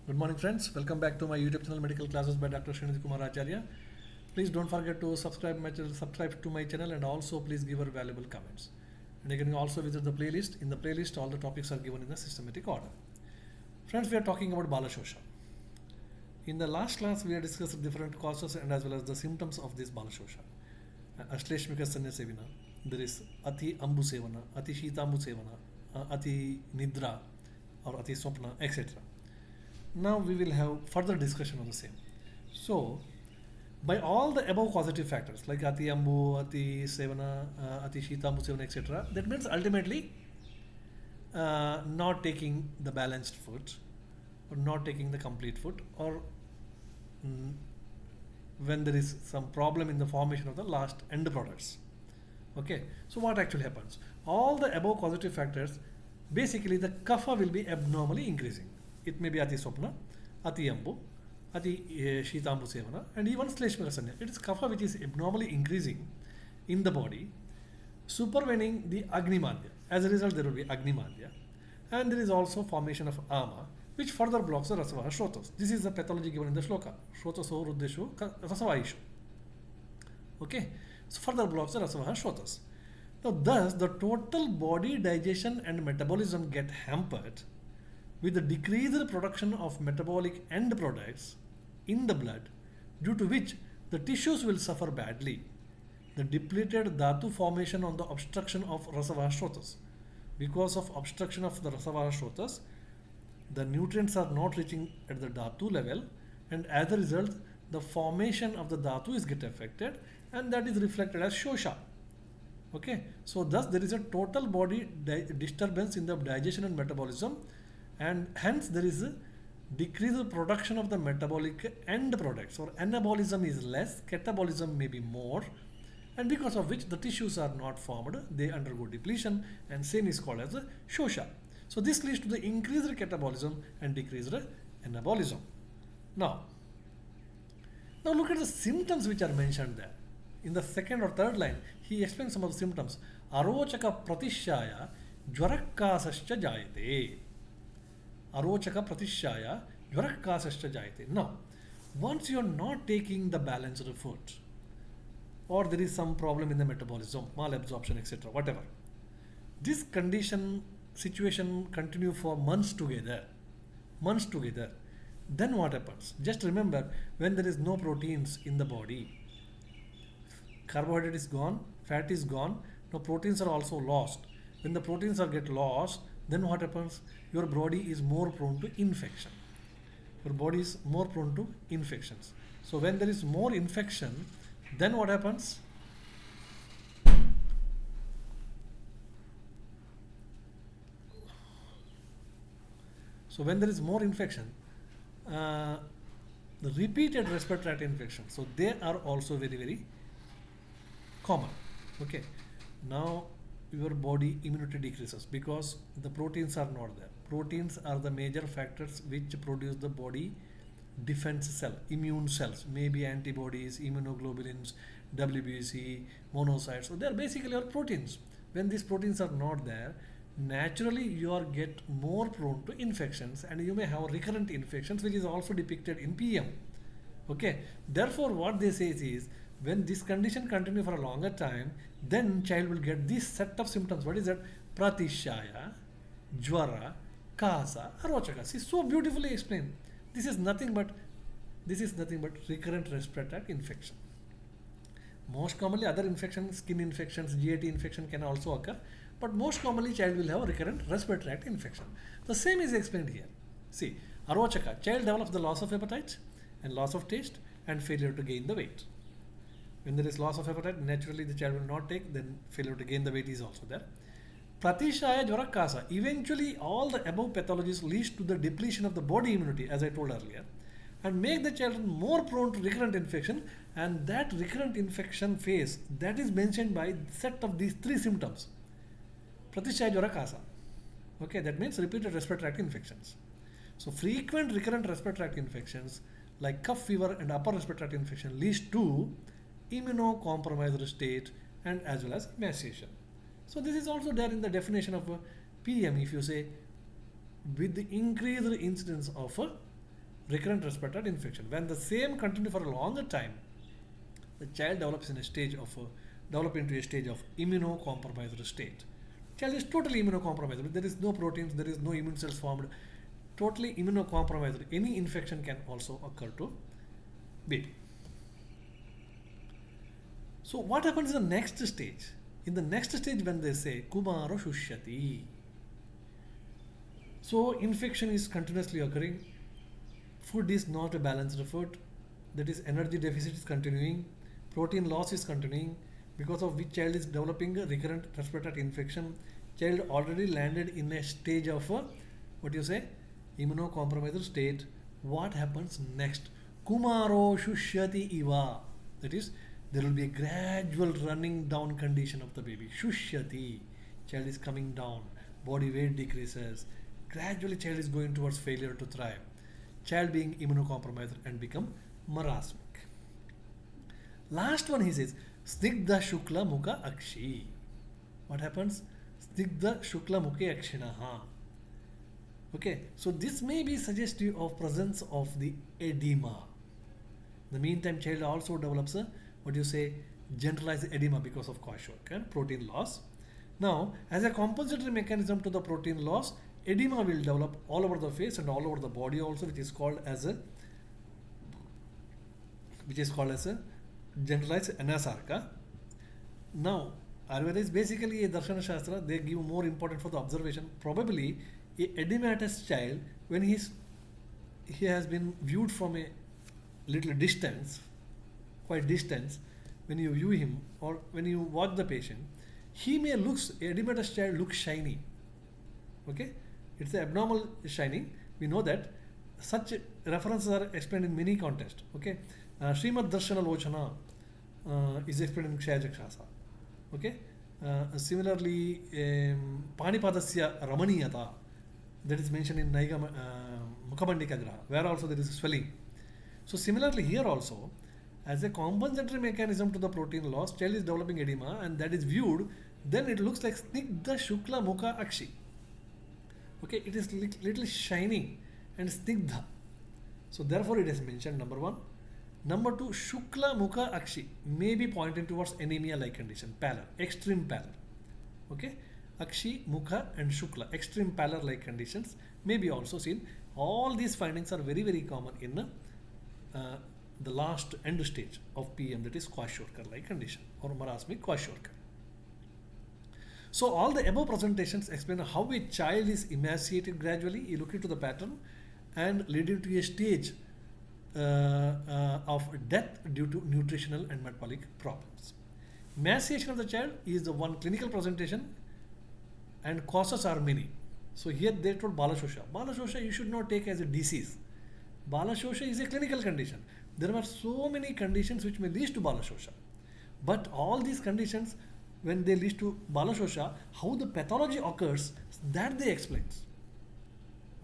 Good morning, friends. Welcome back to my YouTube channel, Medical Classes by Dr. Srinidhi Kumar Acharya. Please don't forget to subscribe to my channel, and also please give your valuable comments. And you can also visit the playlist. In the playlist, all the topics are given in the systematic order. Friends, we are talking about Bala shosha. In the last class, we have discussed different causes and as well as the symptoms of this Bala shosha. Ashleshmika Sanya Sevana. There is Ati Ambu Sevana, Ati Shitambu Sevana, Ati Nidra, or Ati Swapna, etc. Now we will have further discussion on the same. So, by all the above causative factors like Ati Ambu, Ati Sevana, Ati Shitambu Sevana, etc., that means ultimately not taking the balanced food, or not taking the complete food, or when there is some problem in the formation of the last end products. Okay, so what actually happens? All the above causative factors, basically the kapha will be abnormally increasing. It may be Ati Swapna, Ati Ambu, Ati Shitambu Sevana, and even Shleshmika Sanya. It is kapha which is abnormally increasing in the body, supervening the Agni Madhya. As a result, there will be Agni Madhya, and there is also formation of Ama, which further blocks the Rasavaha Shrotas. This is the pathology given in the shloka. Shrotaso Ruddeshu Rasavaishu. Okay, so further blocks the Rasavaha Shrotas. Now, thus, the total body digestion and metabolism get hampered with the decreased production of metabolic end products in the blood, due to which the tissues will suffer badly. The depleted dhatu formation on the obstruction of Rasavaha Shrotas. Because of obstruction of the Rasavaha Shrotas, the nutrients are not reaching at the dhatu level, and as a result, the formation of the dhatu is get affected, and that is reflected as shosha. Okay, so thus there is a total body disturbance in the digestion and metabolism, and hence there is a decreased production of the metabolic end products, or anabolism is less, catabolism may be more, and because of which the tissues are not formed, they undergo depletion, and same is called as a shosha. So this leads to the increased catabolism and decreased anabolism. Now look at the symptoms which are mentioned there. In the second or third line, he explains some of the symptoms. Arochaka pratishaya jvarakasascha jayate. Arochaka pratishaya jvarakasascha jayate. Now, once you are not taking the balanced food, or there is some problem in the metabolism, malabsorption, etc., whatever, this situation continue for months together, then what happens? Just remember, when there is no proteins in the body, carbohydrate is gone, fat is gone, now proteins are also lost. When the proteins are get lost, then what happens? Your body is more prone to infection. So when there is more infection, then what happens? So when there is more infection, the repeated respiratory tract infections, so they are also very, very common. Okay, now your body immunity decreases because the proteins are not there. Proteins are the major factors which produce the body defense cell, immune cells, maybe antibodies, immunoglobulins, WBC, monocytes. So they are basically all proteins. When these proteins are not there, naturally you are get more prone to infections, and you may have recurrent infections, which is also depicted in PM. Okay, therefore what they say is, when this condition continue for a longer time, then child will get this set of symptoms. What is that? Pratishaya, jvara, kasa, arochaka. See, so beautifully explained. This is nothing but recurrent respiratory tract infection. Most commonly other infections, skin infections, GAT infection can also occur, but most commonly child will have a recurrent respiratory tract infection. The same is explained here. See, arochaka, child develops the loss of appetite and loss of taste and failure to gain the weight. When there is loss of appetite, naturally the child will not take, then failure to gain the weight is also there. Pratishaya jvara kasa. Eventually all the above pathologies leads to the depletion of the body immunity, as I told earlier, and make the child more prone to recurrent infection, and that recurrent infection phase, that is mentioned by set of these three symptoms. Pratishaya jvara kasa. Okay, that means repeated respiratory tract infections. So frequent recurrent respiratory tract infections like cough fever and upper respiratory tract infection leads to immunocompromised state and as well as emaciation. So this is also there in the definition of PM. If you say with the increased incidence of recurrent respiratory infection. When the same continue for a longer time, the child develops in a stage of develop into a stage of immunocompromised state. Child is totally immunocompromised. There is no proteins, there is no immune cells formed. Totally immunocompromised. Any infection can also occur to baby. So what happens in the next stage? In the next stage, when they say Kumaro Shushyati, so infection is continuously occurring, food is not a balanced food, that is energy deficit is continuing, protein loss is continuing, because of which child is developing a recurrent respiratory infection. Child already landed in a stage of what you say, immunocompromised state. What happens next? Kumaro Shushyati Iva, that is, there will be a gradual running down condition of the baby. Shushyati, child is coming down, body weight decreases, gradually child is going towards failure to thrive, child being immunocompromised and become marasmic. Last one he says, Snigdha Shukla Mukha Akshi. What happens? Snigdha Shukla Mukhe Akshinaha. Okay, so this may be suggestive of presence of the edema. In the meantime, child also develops a what you say generalized edema because of kwashiorkor and protein loss. Now, as a compensatory mechanism to the protein loss, edema will develop all over the face and all over the body also, which is called as a generalized anasarka. Now, Ayurveda is basically a Darshana Shastra. They give more important for the observation. Probably a edematous child, when he has been viewed from a little distance, quite distance, when you view him or when you watch the patient, he may looks, edematous child looks shiny. Okay, it's an abnormal shining. We know that such references are explained in many contexts. Okay, Srimad Darshana Lochana is explained in Kshayajakshasa. Okay, similarly, Panipadasya Ramaniyata, that is mentioned in Naiga Mukhamandika Graha, where also there is swelling. So similarly here also, as a compensatory mechanism to the protein loss, child is developing edema and that is viewed, then it looks like Snigdha Shukla Mukha Akshi. Okay, it is little shining and Snigdha. So therefore it is mentioned, number one. Number two, Shukla Mukha Akshi may be pointing towards anemia-like condition, pallor, extreme pallor. Okay, Akshi, Mukha and Shukla, extreme pallor-like conditions may be also seen. All these findings are very, very common in the last end stage of PM, that is kwashiorkor-like condition or marasmic kwashiorkor. So all the above presentations explain how a child is emaciated gradually. You look into the pattern and leading to a stage of death due to nutritional and metabolic problems. Emaciation of the child is the one clinical presentation and causes are many. So here they told Bala shosha. Bala shosha you should not take as a disease. Bala shosha is a clinical condition. There are so many conditions which may lead to Bala shosha. But all these conditions, when they lead to Bala shosha, how the pathology occurs, that they explain.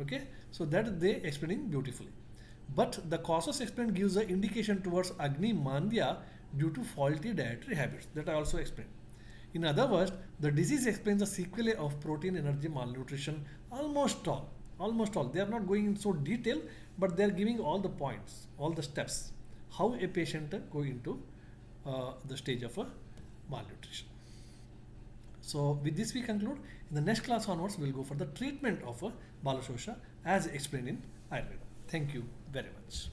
Okay, so that they explaining beautifully. But the causes explained gives the indication towards Agni Mandya due to faulty dietary habits, that I also explained. In other words, the disease explains the sequelae of protein energy malnutrition, almost all. They are not going in so detail, but they are giving all the points, all the steps, how a patient go into the stage of malnutrition. So with this we conclude. In the next class onwards, we will go for the treatment of Bala shosha as explained in Ayurveda. Thank you very much.